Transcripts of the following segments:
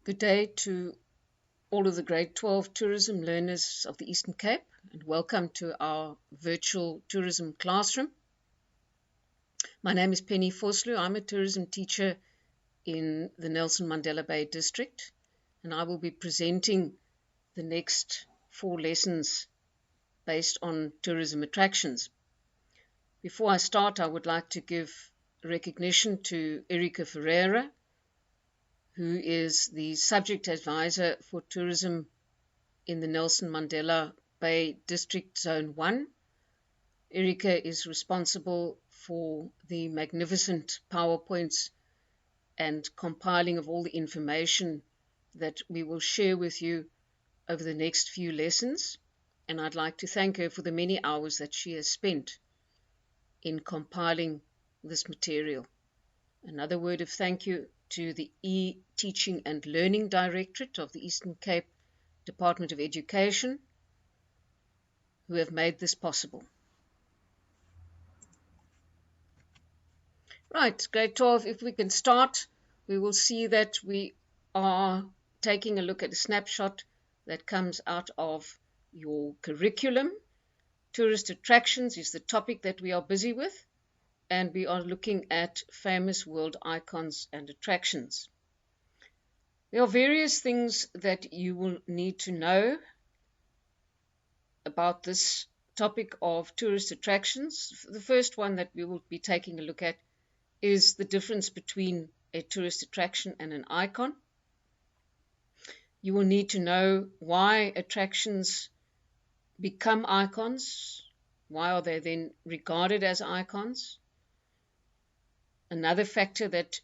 Good day to all of the grade 12 tourism learners of the Eastern Cape, and welcome to our virtual tourism classroom. My name is Penny Vosloo. I'm a tourism teacher in the Nelson Mandela Bay district, and I will be presenting the next 4 lessons based on tourism attractions. Before I start, I would like to give recognition to Erika Ferreira, who is the subject advisor for tourism in the Nelson Mandela Bay District Zone 1. Erika is responsible for the magnificent PowerPoints and compiling of all the information that we will share with you over the next few lessons, and I'd like to thank her for the many hours that she has spent in compiling this material. Another word of thank you to the E-Teaching and Learning Directorate of the Eastern Cape Department of Education, who have made this possible. Right, grade 12, if we can start, we will see that we are taking a look at a snapshot that comes out of your curriculum. Tourist attractions is the topic that we are busy with, and we are looking at famous world icons and attractions. There are various things that you will need to know about this topic of tourist attractions. The first one that we will be taking a look at is the difference between a tourist attraction and an icon. You will need to know why attractions become icons. Why are they then regarded as icons? Another factor that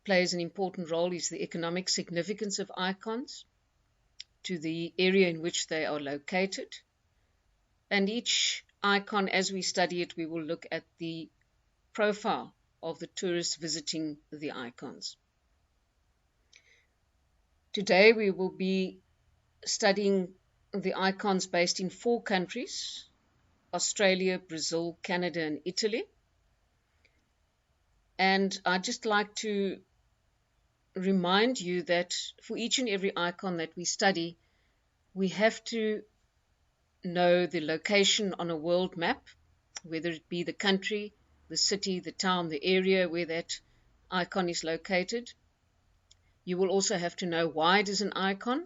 plays an important role is the economic significance of icons to the area in which they are located. And each icon, as we study it, we will look at the profile of the tourists visiting the icons. Today we will be studying the icons based in 4 countries: Australia, Brazil, Canada, and Italy. And I'd just like to remind you that for each and every icon that we study, we have to know the location on a world map, whether it be the country, the city, the town, the area where that icon is located. You will also have to know why it is an icon.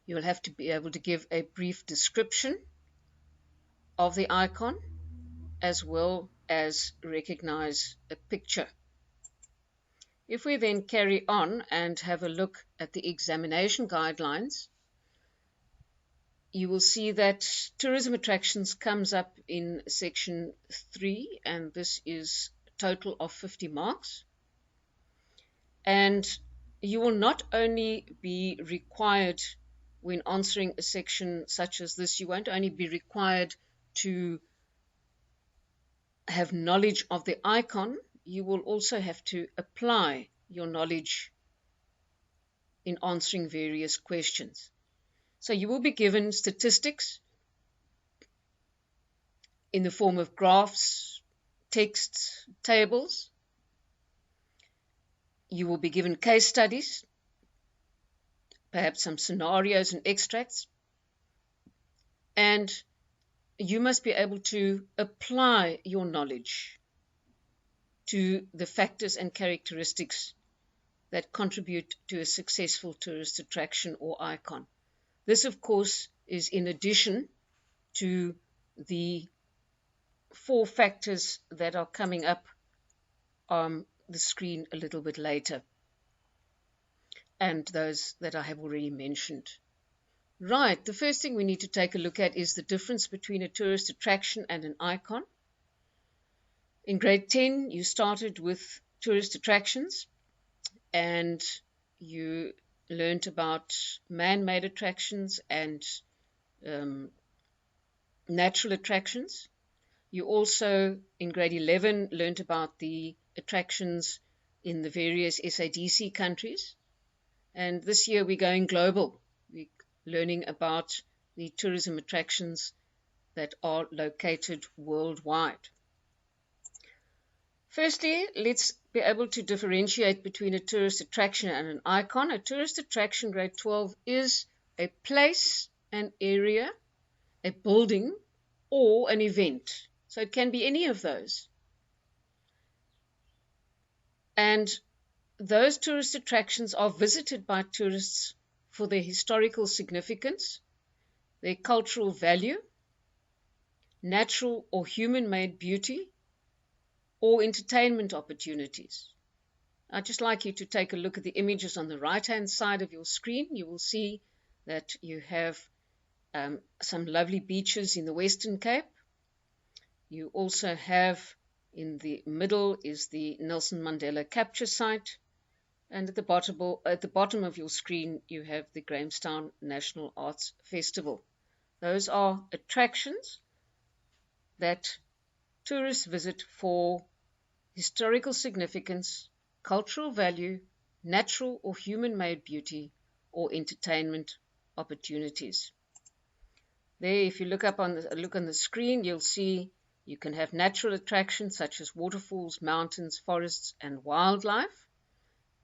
You will have to be able to give a brief description of the icon, as well as recognize a picture. If we then carry on and have a look at the examination guidelines, you will see that tourism attractions comes up in section 3, and this is a total of 50 marks. And you will not only be required when answering a section such as this, you won't only be required to have knowledge of the icon, you will also have to apply your knowledge in answering various questions. So you will be given statistics in the form of graphs, texts, tables. You will be given case studies, perhaps some scenarios and extracts, and you must be able to apply your knowledge to the factors and characteristics that contribute to a successful tourist attraction or icon. This, of course, is in addition to the 4 factors that are coming up on the screen a little bit later, and those that I have already mentioned. Right, the first thing we need to take a look at is the difference between a tourist attraction and an icon. In grade 10, you started with tourist attractions, and you learned about man-made attractions and natural attractions. You also, in grade 11, learned about the attractions in the various SADC countries. And this year we're going global. We're learning about the tourism attractions that are located worldwide. Firstly, let's be able to differentiate between a tourist attraction and an icon. A tourist attraction, grade 12, is a place, an area, a building, or an event. So it can be any of those. And those tourist attractions are visited by tourists for their historical significance, their cultural value, natural or human-made beauty, or entertainment opportunities. I'd just like you to take a look at the images on the right-hand side of your screen. You will see that you have some lovely beaches in the Western Cape. You also have in the middle is the Nelson Mandela capture site. And at the bottom of your screen, you have the Grahamstown National Arts Festival. Those are attractions that tourists visit for historical significance, cultural value, natural or human-made beauty, or entertainment opportunities. There, if you look on the screen, you'll see you can have natural attractions such as waterfalls, mountains, forests, and wildlife,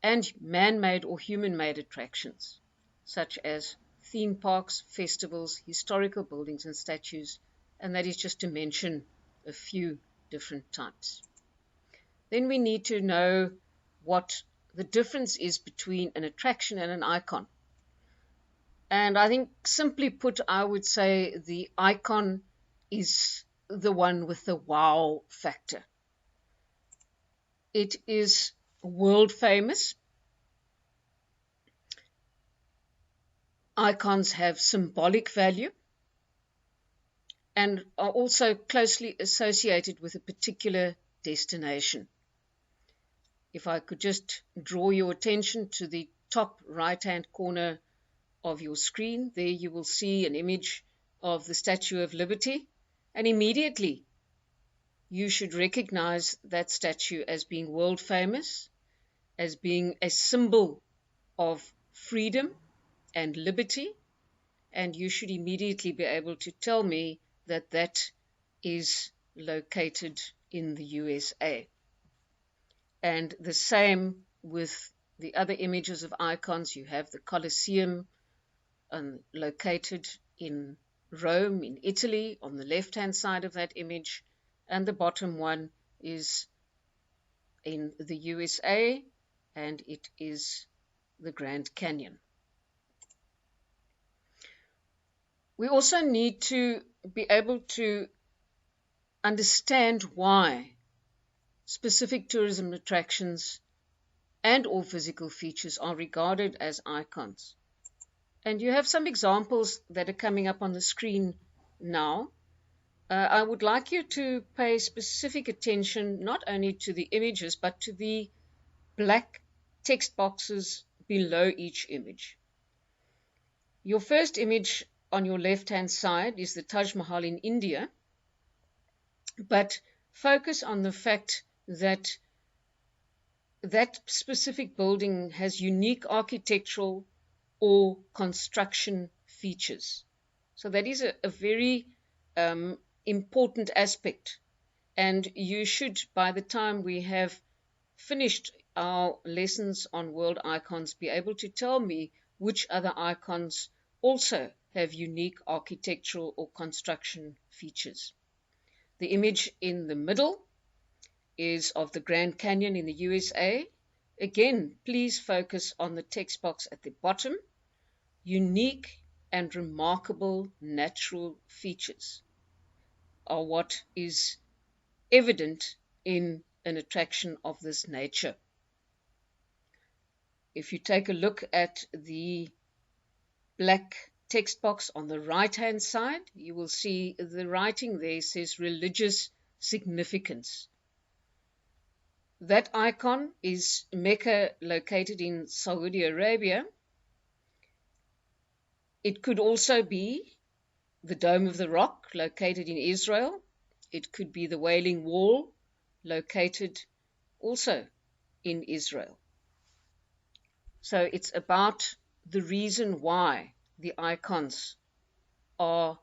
and man-made or human-made attractions such as theme parks, festivals, historical buildings and statues, and that is just to mention a few different types. Then we need to know what the difference is between an attraction and an icon. And I think, simply put, I would say the icon is the one with the wow factor. It is world famous. Icons have symbolic value and are also closely associated with a particular destination. If I could just draw your attention to the top right-hand corner of your screen, there you will see an image of the Statue of Liberty, and immediately you should recognize that statue as being world famous, as being a symbol of freedom and liberty, and you should immediately be able to tell me that that is located in the USA. And the same with the other images of icons. You have the Colosseum located in Rome, in Italy, on the left-hand side of that image, and the bottom one is in the USA, and it is the Grand Canyon. We also need to be able to understand why specific tourism attractions and or physical features are regarded as icons. And you have some examples that are coming up on the screen now. I would like you to pay specific attention not only to the images but to the black text boxes below each image. Your first image on your left-hand side is the Taj Mahal in India, but focus on the fact that that specific building has unique architectural or construction features. So that is a very important aspect, and you should, by the time we have finished our lessons on world icons, be able to tell me which other icons also have unique architectural or construction features. The image in the middle is of the Grand Canyon in the USA. Again, please focus on the text box at the bottom. Unique and remarkable natural features are what is evident in an attraction of this nature. If you take a look at the black text box on the right-hand side, you will see the writing there says religious significance. That icon is Mecca, located in Saudi Arabia. It could also be the Dome of the Rock, located in Israel. It could be the Wailing Wall, located also in Israel. So it's about the reason why the icons are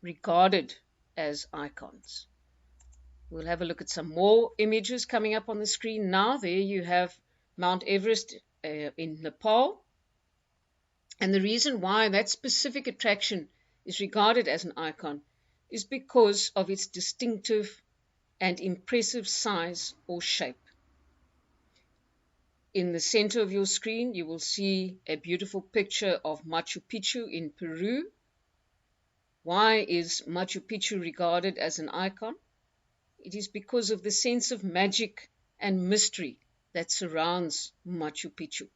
regarded as icons. We'll have a look at some more images coming up on the screen now. There you have Mount Everest in Nepal. And the reason why that specific attraction is regarded as an icon is because of its distinctive and impressive size or shape. In the center of your screen, you will see a beautiful picture of Machu Picchu in Peru. Why is Machu Picchu regarded as an icon? It is because of the sense of magic and mystery that surrounds Machu Picchu.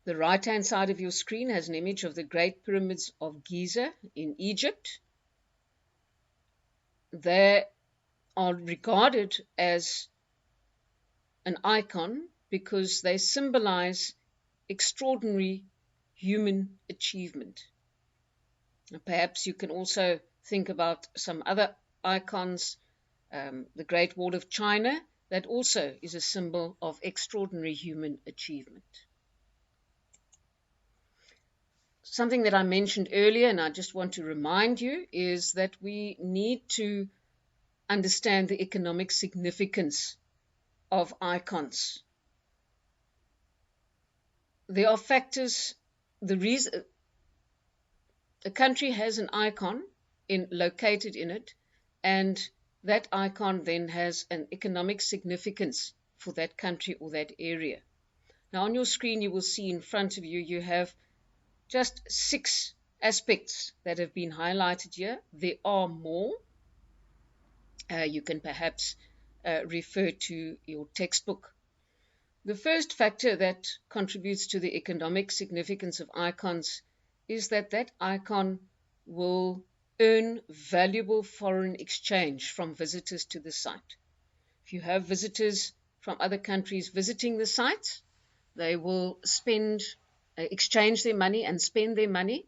The right-hand side of your screen has an image of the Great Pyramids of Giza in Egypt. They are regarded as an icon because they symbolize extraordinary human achievement. And perhaps you can also think about some other icons, the Great Wall of China, that also is a symbol of extraordinary human achievement. Something that I mentioned earlier, and I just want to remind you, is that we need to understand the economic significance of icons. There are factors, the reason a country has an icon located in it, and that icon then has an economic significance for that country or that area. Now on your screen you will see in front of you, you have just 6 aspects that have been highlighted here. There are more. You can perhaps refer to your textbook. The first factor that contributes to the economic significance of icons is that icon will earn valuable foreign exchange from visitors to the site. If you have visitors from other countries visiting the site, they will exchange their money and spend their money,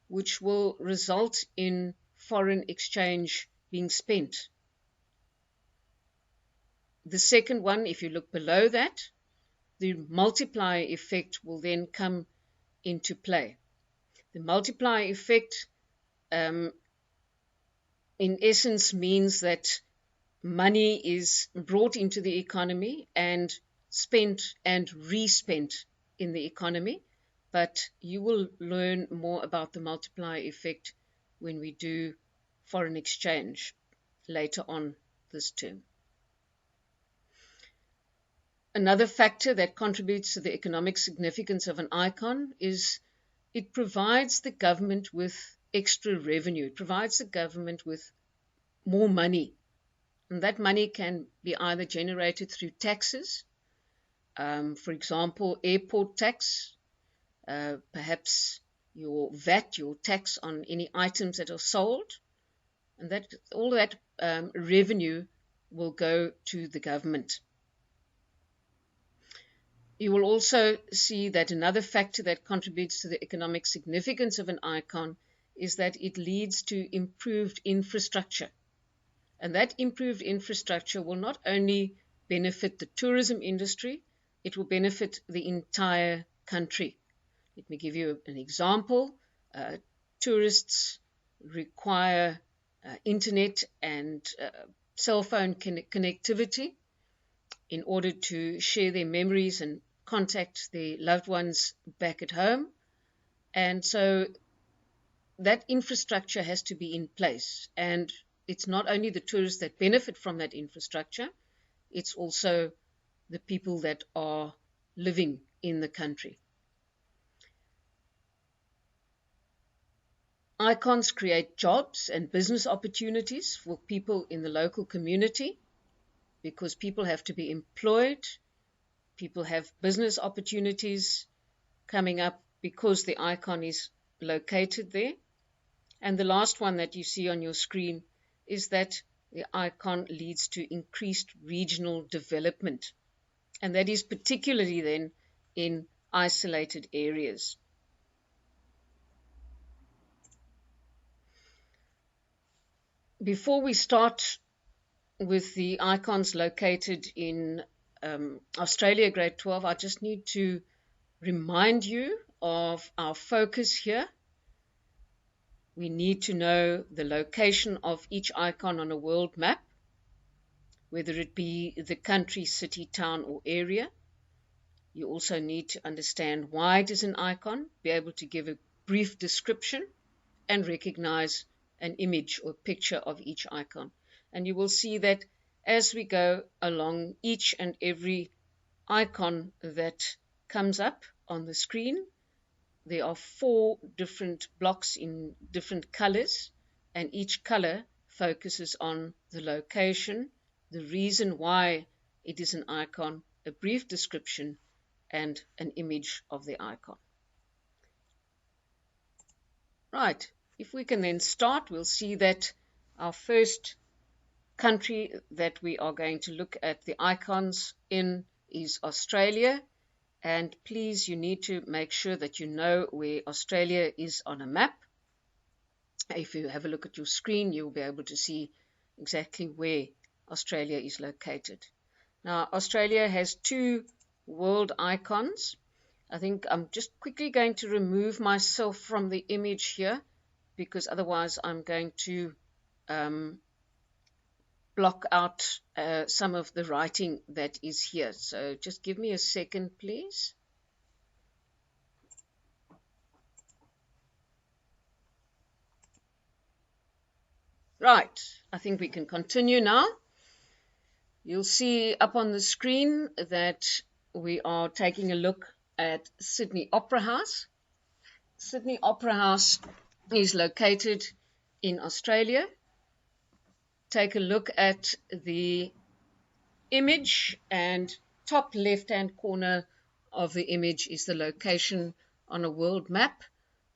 which will result in foreign exchange being spent. The second one, if you look below that, the multiplier effect will then come into play. The multiplier effect, in essence, means that money is brought into the economy and spent and respent in the economy, but you will learn more about the multiplier effect when we do foreign exchange later on this term. Another factor that contributes to the economic significance of an icon is it provides the government with extra revenue. It provides the government with more money. And that money can be either generated through taxes, for example, airport tax, perhaps your VAT, your tax on any items that are sold, and that all that revenue will go to the government. You will also see that another factor that contributes to the economic significance of an icon is that it leads to improved infrastructure. And that improved infrastructure will not only benefit the tourism industry, it will benefit the entire country. Let me give you an example. Tourists require internet and cell phone connectivity in order to share their memories and contact their loved ones back at home. And so that infrastructure has to be in place. And it's not only the tourists that benefit from that infrastructure, it's also the people that are living in the country. Icons create jobs and business opportunities for people in the local community because people have to be employed. People have business opportunities coming up because the icon is located there. And the last one that you see on your screen is that the icon leads to increased regional development. And that is particularly then in isolated areas. Before we start with the icons located in Australia grade 12, I just need to remind you of our focus here. We need to know the location of each icon on a world map, whether it be the country, city, town, or area. You also need to understand why it is an icon, be able to give a brief description, and recognize an image or picture of each icon. And you will see that as we go along, each and every icon that comes up on the screen, there are 4 different blocks in different colors, and each color focuses on the location, the reason why it is an icon, a brief description, and an image of the icon. Right, if we can then start, we'll see that our first country that we are going to look at the icons in is Australia. And please, you need to make sure that you know where Australia is on a map. If you have a look at your screen, you'll be able to see exactly where Australia is located. Now, Australia has 2 world icons. I think I'm just quickly going to remove myself from the image here, because otherwise I'm going to block out some of the writing that is here. So just give me a second, please. Right, I think we can continue now. You'll see up on the screen that we are taking a look at Sydney Opera House. Sydney Opera House is located in Australia. Take a look at the image, and top left-hand corner of the image is the location on a world map,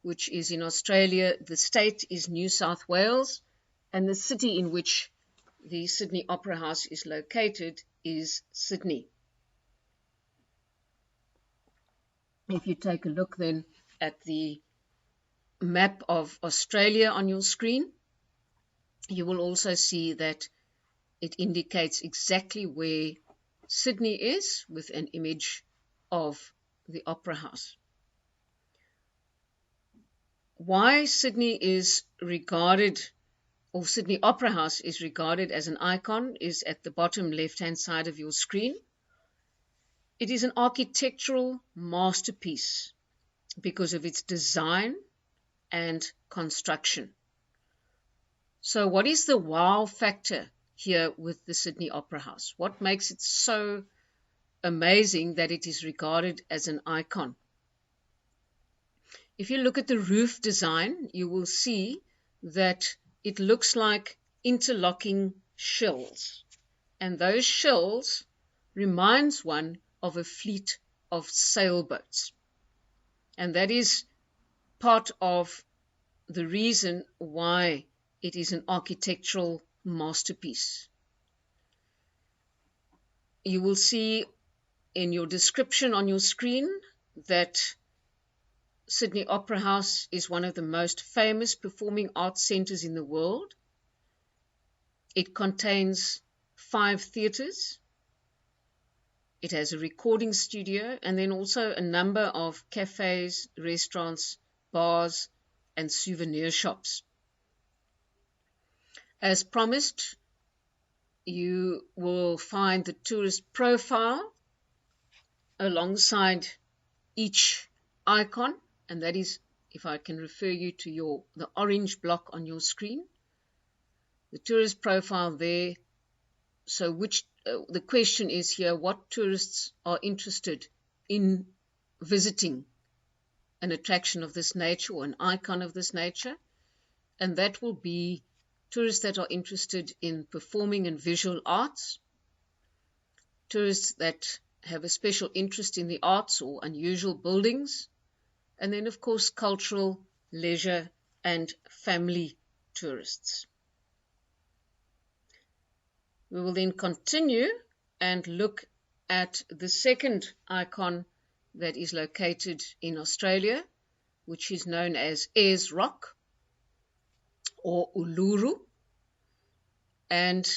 which is in Australia. The state is New South Wales, and the city in which the Sydney Opera House is located is Sydney. If you take a look then at the map of Australia on your screen, you will also see that it indicates exactly where Sydney is with an image of the Opera House. Why Sydney is regarded, or Sydney Opera House is regarded as an icon, is at the bottom left-hand side of your screen. It is an architectural masterpiece because of its design and construction. So what is the wow factor here with the Sydney Opera House? What makes it so amazing that it is regarded as an icon? If you look at the roof design, you will see that it looks like interlocking shells, and those shells reminds one of a fleet of sailboats, and that is part of the reason why it is an architectural masterpiece. You will see in your description on your screen that Sydney Opera House is one of the most famous performing arts centres in the world. It contains 5 theatres. It has a recording studio, and then also a number of cafes, restaurants, bars, and souvenir shops. As promised, you will find the tourist profile alongside each icon, and that is, if I can refer you to the orange block on your screen, the tourist profile there. So the question is here, what tourists are interested in visiting an attraction of this nature or an icon of this nature? And that will be tourists that are interested in performing and visual arts, tourists that have a special interest in the arts or unusual buildings, and then, of course, cultural, leisure, and family tourists. We will then continue and look at the second icon that is located in Australia, which is known as Ayers Rock or Uluru, and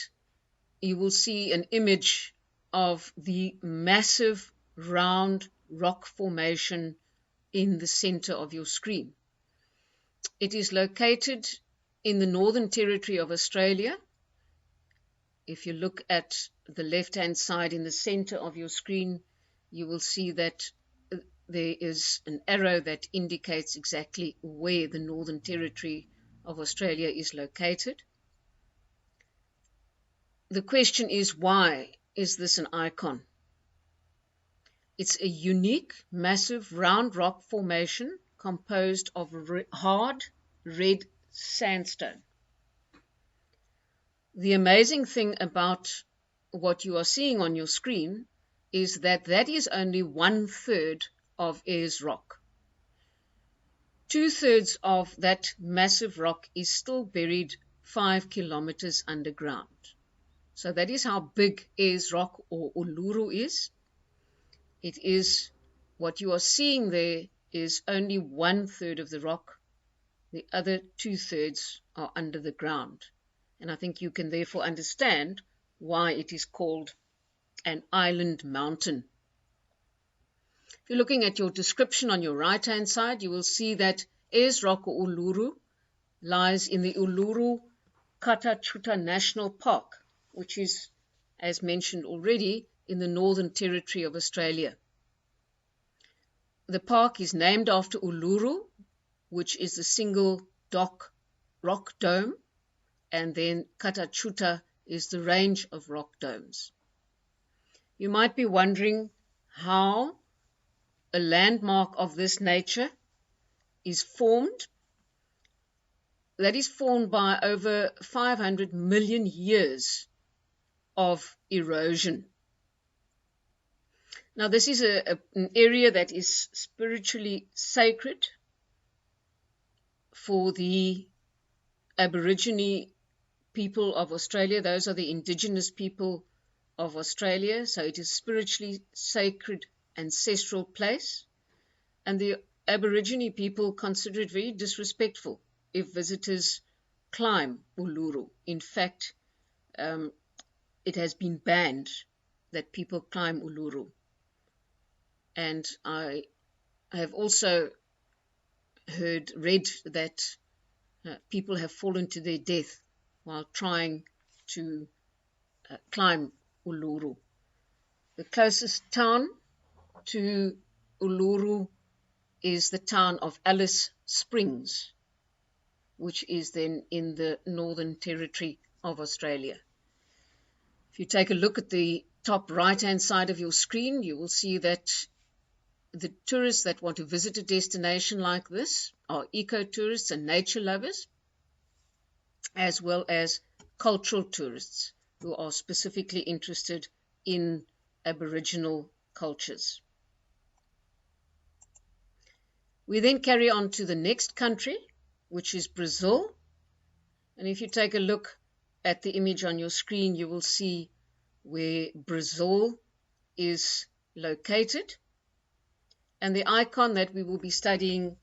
you will see an image of the massive round rock formation in the center of your screen. It is located in the Northern Territory of Australia. If you look at the left-hand side in the center of your screen, you will see that there is an arrow that indicates exactly where the Northern Territory of Australia is located. The question is, why is this an icon? It's a unique, massive, round rock formation composed of hard, red sandstone. The amazing thing about what you are seeing on your screen is that that is only 1/3 of Ayers Rock. 2/3 of that massive rock is still buried 5 kilometers underground. So that is how big Ayers Rock or Uluru is. It is, what you are seeing there is only 1/3 of the rock. The other 2/3 are under the ground. And I think you can therefore understand why it is called an island mountain. If you're looking at your description on your right-hand side, you will see that Ayers Rock or Uluru lies in the Uluru-Kata Tjuta National Park, which is, as mentioned already, in the Northern Territory of Australia. The park is named after Uluru, which is the single rock dome, and then Kata Tjuta is the range of rock domes. You might be wondering how a landmark of this nature is formed. That is formed by over 500 million years of erosion. Now, this is an area that is spiritually sacred for the Aborigine people of Australia. Those are the indigenous people of Australia. So it is spiritually sacred, ancestral place. And the Aborigine people consider it very disrespectful if visitors climb Uluru. In fact, it has been banned that people climb Uluru. And I have also read that people have fallen to their death while trying to climb Uluru. The closest town to Uluru is the town of Alice Springs, which is then in the Northern Territory of Australia. If you take a look at the top right-hand side of your screen, you will see that the tourists that want to visit a destination like this are eco-tourists and nature lovers, as well as cultural tourists who are specifically interested in Aboriginal cultures. We then carry on to the next country, which is Brazil. And if you take a look at the image on your screen, you will see where Brazil is located. And the icon that we will be studying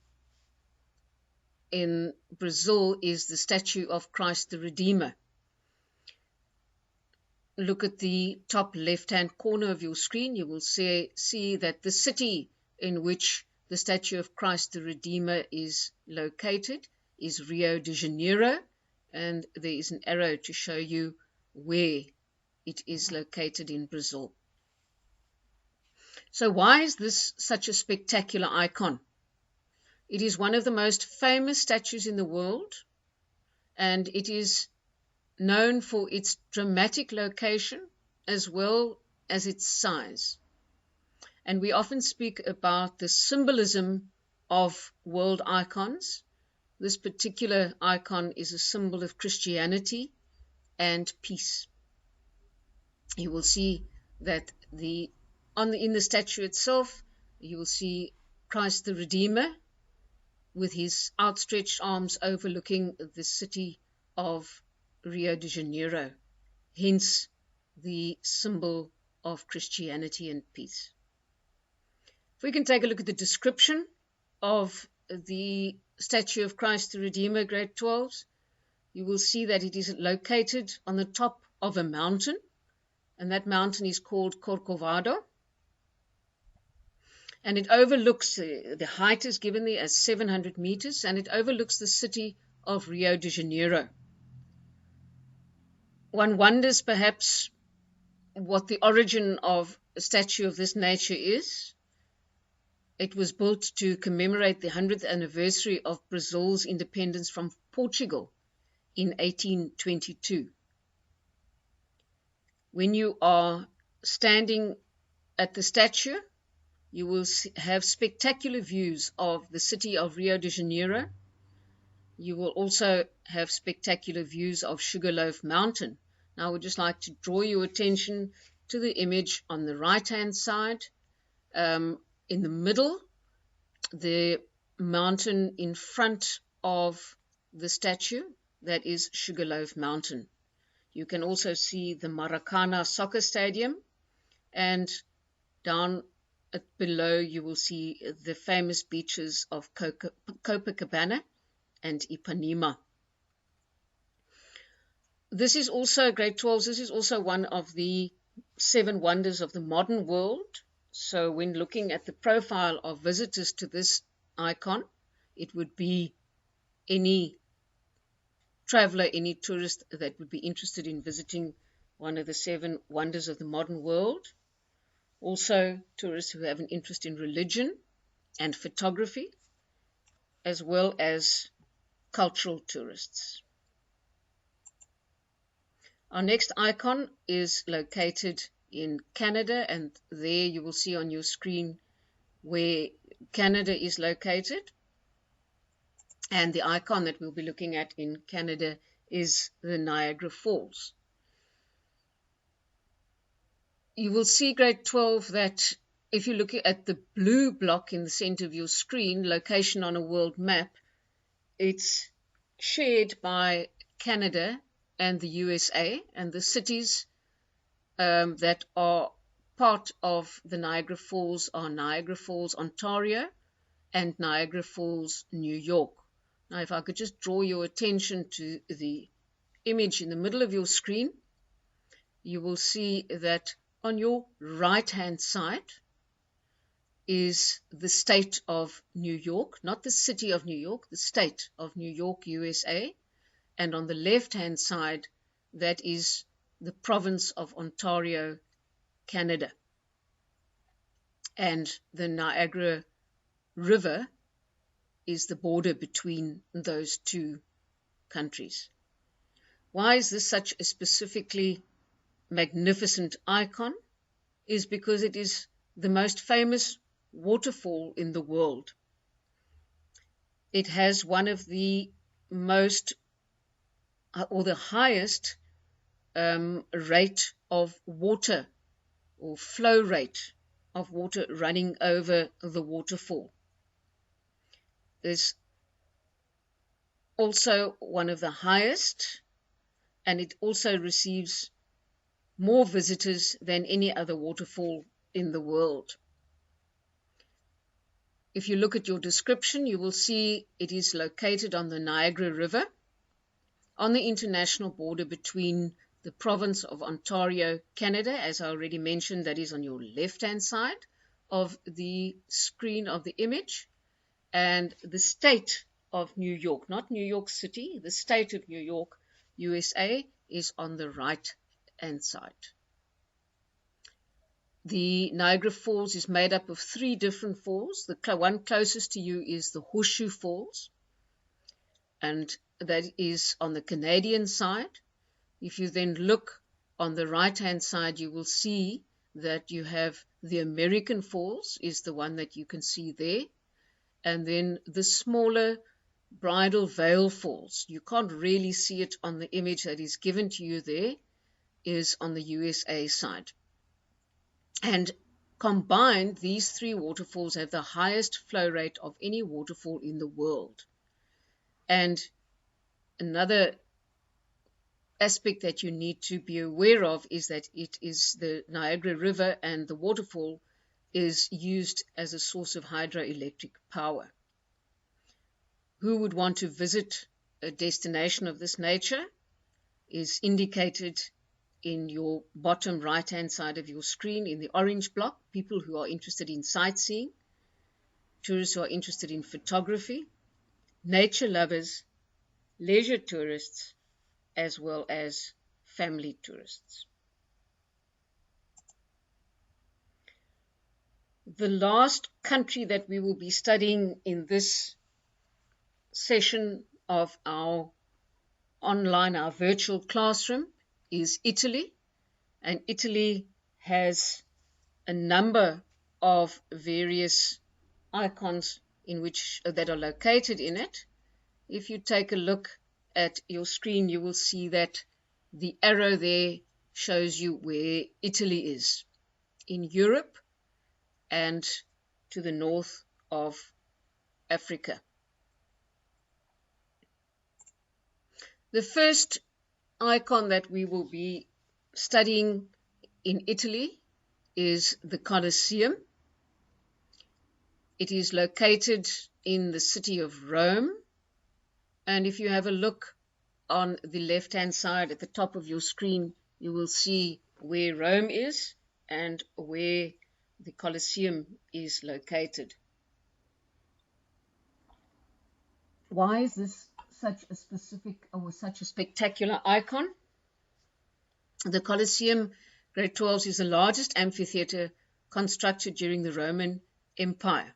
in Brazil is the statue of Christ the Redeemer. Look at the top left-hand corner of your screen. You will see that the city in which the statue of Christ the Redeemer is located is Rio de Janeiro, and there is an arrow to show you where it is located in Brazil. So why is this such a spectacular icon? It is one of the most famous statues in the world, and it is known for its dramatic location as well as its size. And we often speak about the symbolism of world icons. This particular icon is a symbol of Christianity and peace. You will see that in the statue itself, you will see Christ the Redeemer with his outstretched arms overlooking the city of Rio de Janeiro, hence the symbol of Christianity and peace. If we can take a look at the description of the statue of Christ the Redeemer, grade 12s, you will see that it is located on the top of a mountain, and that mountain is called Corcovado. And it overlooks, the height is given there as 700 meters, and it overlooks the city of Rio de Janeiro. One wonders perhaps what the origin of a statue of this nature is. It was built to commemorate the 100th anniversary of Brazil's independence from Portugal in 1822. When you are standing at the statue, you will have spectacular views of the city of Rio de Janeiro. You will also have spectacular views of Sugarloaf Mountain. Now I would just like to draw your attention to the image on the right-hand side. In the middle, the mountain in front of the statue, that is Sugarloaf Mountain. You can also see the Maracana soccer stadium, and down below you will see the famous beaches of Copacabana and Ipanema. This is also, grade 12s, this is also one of the 7 wonders of the modern world. So when looking at the profile of visitors to this icon, it would be any traveler, any tourist that would be interested in visiting one of the 7 wonders of the modern world. Also, tourists who have an interest in religion and photography, as well as cultural tourists. Our next icon is located in Canada, and there you will see on your screen where Canada is located. And the icon that we'll be looking at in Canada is the Niagara Falls. You will see, grade 12, that if you look at the blue block in the center of your screen, location on a world map, it's shared by Canada and the USA, and the cities that are part of the Niagara Falls are Niagara Falls, Ontario, and Niagara Falls, New York. Now, if I could just draw your attention to the image in the middle of your screen, you will see that on your right-hand side is the state of New York, not the city of New York, the state of New York, USA. And on the left-hand side, that is the province of Ontario, Canada. And the Niagara River is the border between those 2 countries. Why is this such a specifically magnificent icon? Is because it is the most famous waterfall in the world. It has one of the most or the highest rate of water, or flow rate of water running over the waterfall. There's also one of the highest, and it also receives more visitors than any other waterfall in the world. If you look at your description, you will see it is located on the Niagara River, on the international border between the province of Ontario, Canada, as I already mentioned, that is on your left-hand side of the screen of the image, and the state of New York, not New York City, the state of New York, USA, is on the right-hand side. The Niagara Falls is made up of 3 different falls. The one closest to you is the Horseshoe Falls, and that is on the Canadian side. If you then look on the right-hand side, you will see that you have the American Falls is the one that you can see there, and then the smaller Bridal Veil Falls. You can't really see it on the image that is given to you there, is on the USA side. And combined, these 3 waterfalls have the highest flow rate of any waterfall in the world. And another aspect that you need to be aware of is that it is the Niagara River, and the waterfall is used as a source of hydroelectric power. Who would want to visit a destination of this nature is indicated in your bottom right-hand side of your screen in the orange block, people who are interested in sightseeing. tourists who are interested in photography, nature lovers, leisure tourists, as well as family tourists. The last country that we will be studying in this session of our virtual classroom is Italy. And Italy has a number of various icons that are located in it. If you take a look at your screen, you will see that the arrow there shows you where Italy is in Europe and to the north of Africa. The first icon that we will be studying in Italy is the Colosseum. It is located in the city of Rome. And if you have a look on the left-hand side at the top of your screen, you will see where Rome is and where the Colosseum is located. Why is this such a spectacular icon? The Colosseum, grade 12, is the largest amphitheater constructed during the Roman Empire.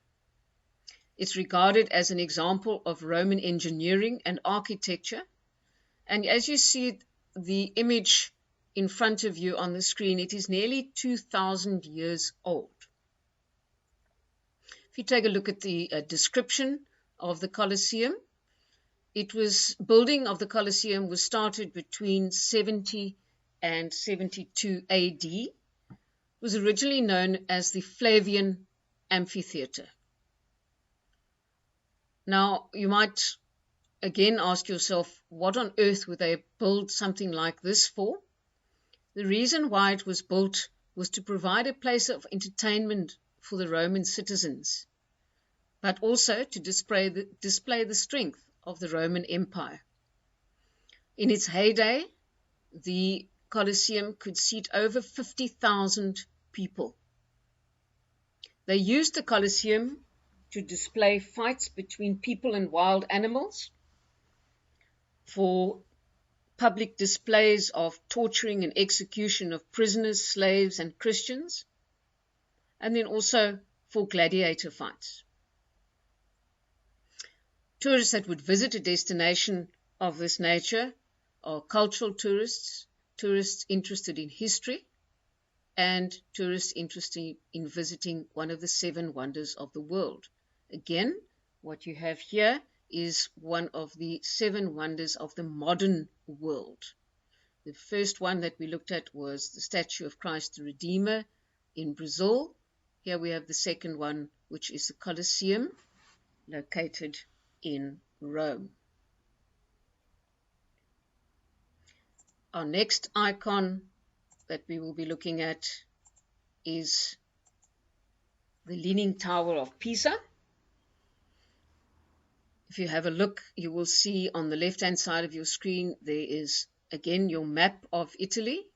It's regarded as an example of Roman engineering and architecture. And as you see the image in front of you on the screen, it is nearly 2,000 years old. If you take a look at the description of the Colosseum, building of the Colosseum was started between 70 and 72 AD. It was originally known as the Flavian Amphitheater. Now, you might again ask yourself, what on earth would they build something like this for? The reason why it was built was to provide a place of entertainment for the Roman citizens, but also to display the strength of the Roman Empire. In its heyday, the Colosseum could seat over 50,000 people. They used the Colosseum to display fights between people and wild animals, for public displays of torturing and execution of prisoners, slaves, and Christians, and then also for gladiator fights. Tourists that would visit a destination of this nature are cultural tourists, tourists interested in history, and tourists interested in visiting one of the 7 wonders of the world. Again, what you have here is one of the 7 wonders of the modern world. The first one that we looked at was the statue of Christ the Redeemer in Brazil. Here we have the second one, which is the Colosseum, located in Rome. Our next icon that we will be looking at is the Leaning Tower of Pisa. If you have a look, you will see on the left-hand side of your screen, there is again your map of Italy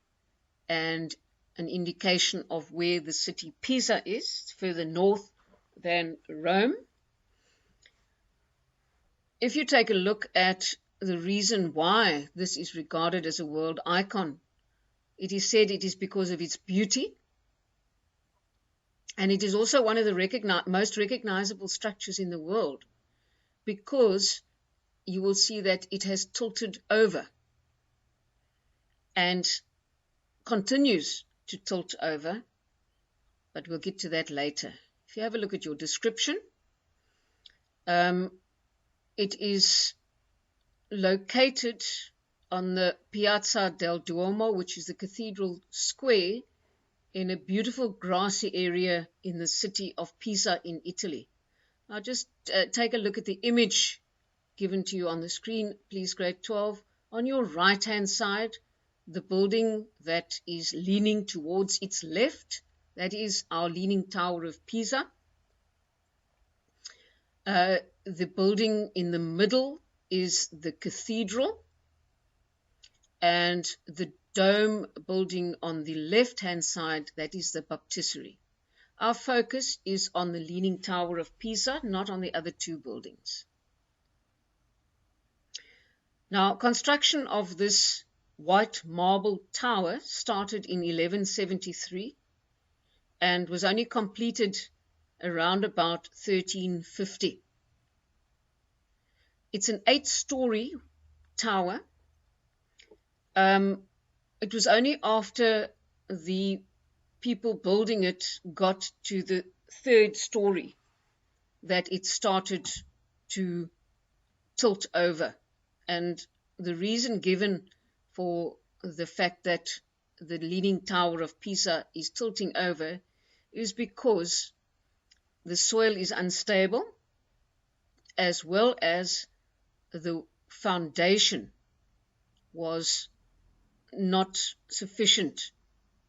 and an indication of where the city Pisa is. It's further north than Rome. If you take a look at the reason why this is regarded as a world icon, it is said it is because of its beauty, and it is also one of the most recognizable structures in the world, because you will see that it has tilted over and continues to tilt over, but we'll get to that later. If you have a look at your description, it is located on the Piazza del Duomo, which is the cathedral square, in a beautiful grassy area in the city of Pisa in Italy. Now just take a look at the image given to you on the screen, please, grade 12. On your right-hand side, the building that is leaning towards its left, that is our Leaning Tower of Pisa. The building in the middle is the cathedral, and the dome building on the left-hand side, that is the baptistry. Our focus is on the Leaning Tower of Pisa, not on the other two buildings. Now, construction of this white marble tower started in 1173 and was only completed around about 1350. It's an 8-story tower. It was only after the people building it got to the 3rd story that it started to tilt over. And the reason given for the fact that the Leaning Tower of Pisa is tilting over is because the soil is unstable, as well as the foundation was not sufficient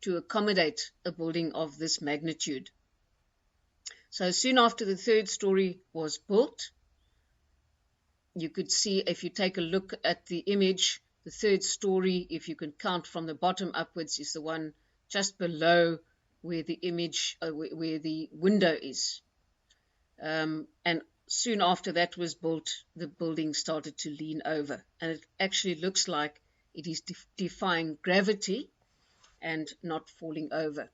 to accommodate a building of this magnitude. So soon after the 3rd story was built, you could see, if you take a look at the image, the 3rd story, if you can count from the bottom upwards, is the one just below where the image, where the window is. And soon after that was built, the building started to lean over. And it actually looks like it is defying gravity and not falling over.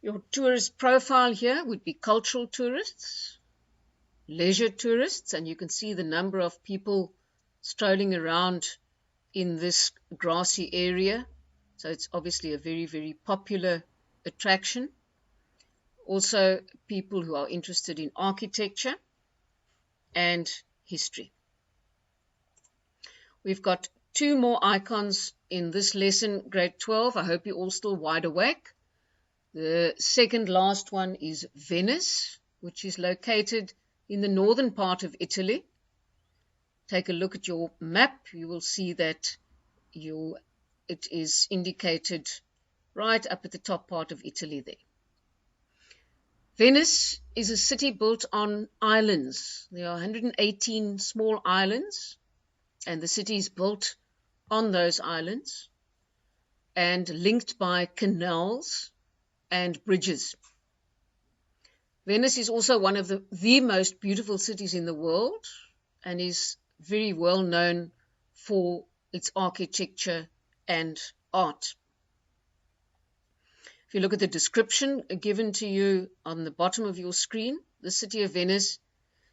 Your tourist profile here would be cultural tourists, leisure tourists, and you can see the number of people strolling around in this grassy area. So it's obviously a very, very popular attraction. Also, people who are interested in architecture and history. We've got 2 more icons in this lesson, grade 12. I hope you're all still wide awake. The second last one is Venice, which is located in the northern part of Italy. Take a look at your map. You will see that it is indicated right up at the top part of Italy there. Venice is a city built on islands. There are 118 small islands, and the city is built on those islands and linked by canals and bridges. Venice is also one of the most beautiful cities in the world and is very well known for its architecture and art. If you look at the description given to you on the bottom of your screen, the city of Venice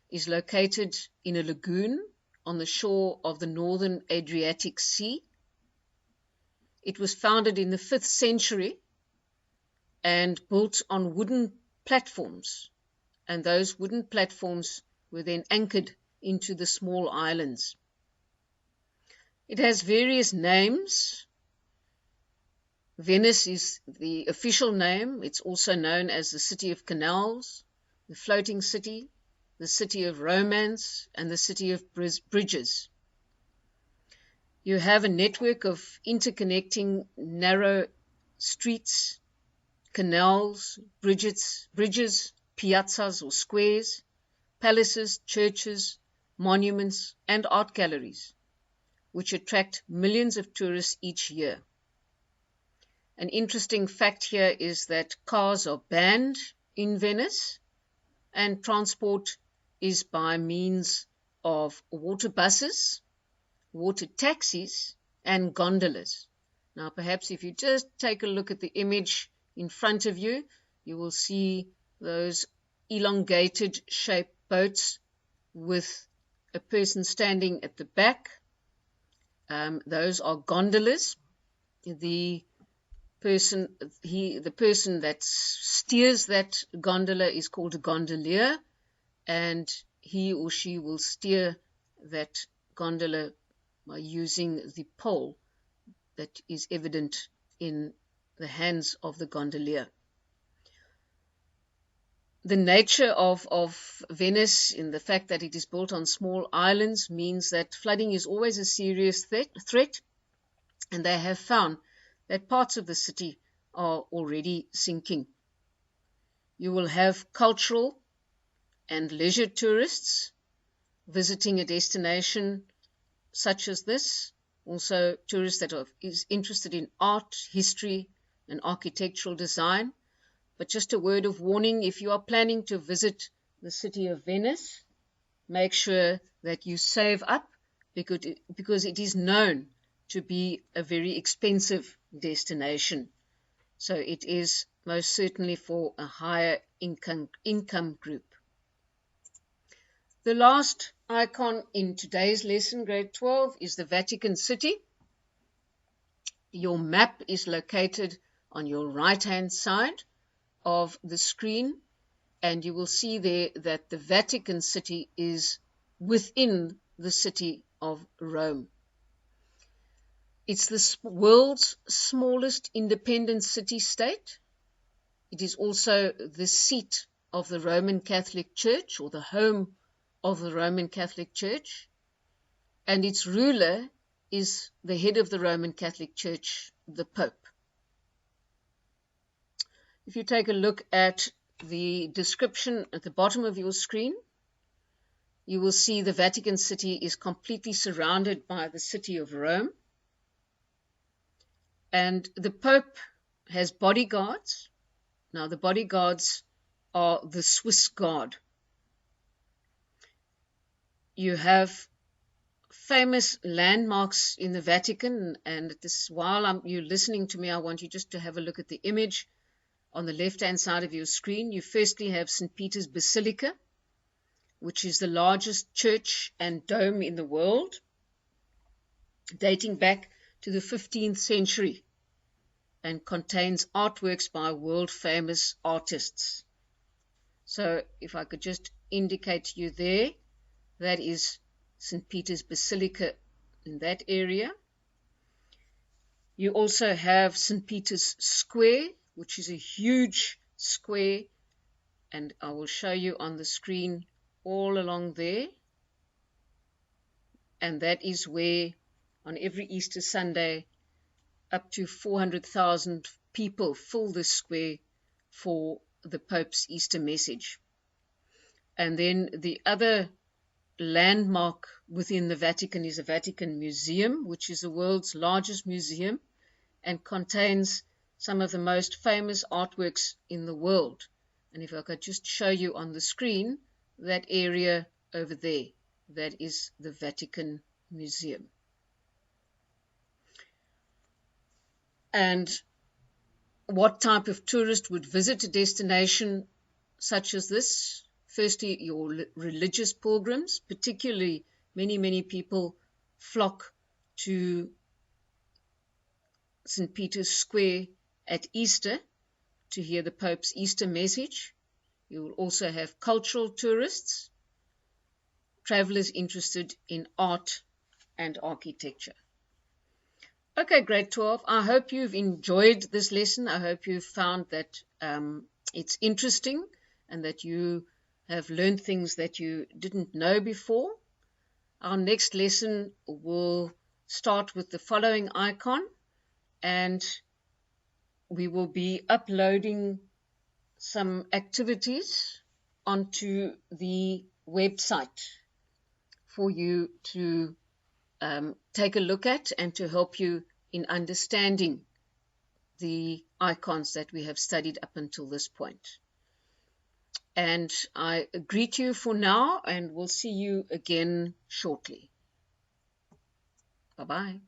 is located in a lagoon on the shore of the northern Adriatic Sea. It was founded in the 5th century and built on wooden platforms, and those wooden platforms were then anchored into the small islands. It has various names. Venice is the official name. It's also known as the City of Canals, the Floating City, the City of Romance, and the City of Bridges. You have a network of interconnecting narrow streets, canals, bridges, piazzas or squares, palaces, churches, monuments, and art galleries, which attract millions of tourists each year. An interesting fact here is that cars are banned in Venice, and transport is by means of water buses, water taxis, and gondolas. Now, perhaps if you just take a look at the image in front of you, you will see those elongated shaped boats with a person standing at the back. Those are gondolas. The person that steers that gondola is called a gondolier, and he or she will steer that gondola by using the pole that is evident in the hands of the gondolier. The nature of Venice, in the fact that it is built on small islands, means that flooding is always a serious threat, and they have found that parts of the city are already sinking. You will have cultural and leisure tourists visiting a destination such as this, also tourists that are interested in art, history, and architectural design. But just a word of warning, if you are planning to visit the city of Venice, make sure that you save up because it is known to be a very expensive destination. So it is most certainly for a higher income group. The last icon in today's lesson, grade 12, is the Vatican City. Your map is located on your right-hand side of the screen, and you will see there that the Vatican City is within the city of Rome. It's the world's smallest independent city-state. It is also the seat of the Roman Catholic Church, or the home of the Roman Catholic Church, and its ruler is the head of the Roman Catholic Church, the Pope. If you take a look at the description at the bottom of your screen, you will see the Vatican City is completely surrounded by the city of Rome, and the Pope has bodyguards. Now, the bodyguards are the Swiss Guard. You have famous landmarks in the Vatican, and while you're listening to me, I want you just to have a look at the image on the left-hand side of your screen. You firstly have St. Peter's Basilica, which is the largest church and dome in the world, dating back to the 15th century, and contains artworks by world-famous artists. So if I could just indicate to you there, that is St. Peter's Basilica in that area. You also have St. Peter's Square, which is a huge square, and I will show you on the screen all along there. And that is where on every Easter Sunday up to 400,000 people fill the square for the Pope's Easter message. And then the other landmark within the Vatican is the Vatican Museum, which is the world's largest museum and contains some of the most famous artworks in the world. And if I could just show you on the screen, that area over there, that is the Vatican Museum. And what type of tourist would visit a destination such as this? Firstly, your religious pilgrims, particularly many people flock to St. Peter's Square at Easter to hear the Pope's Easter message. You will also have cultural tourists, travelers interested in art and architecture. Okay, grade 12, I hope you've enjoyed this lesson. I hope you've found that it's interesting and that you have learned things that you didn't know before. Our next lesson will start with the following icon, and we will be uploading some activities onto the website for you to take a look at and to help you in understanding the icons that we have studied up until this point. And I greet you for now, and we'll see you again shortly. Bye-bye.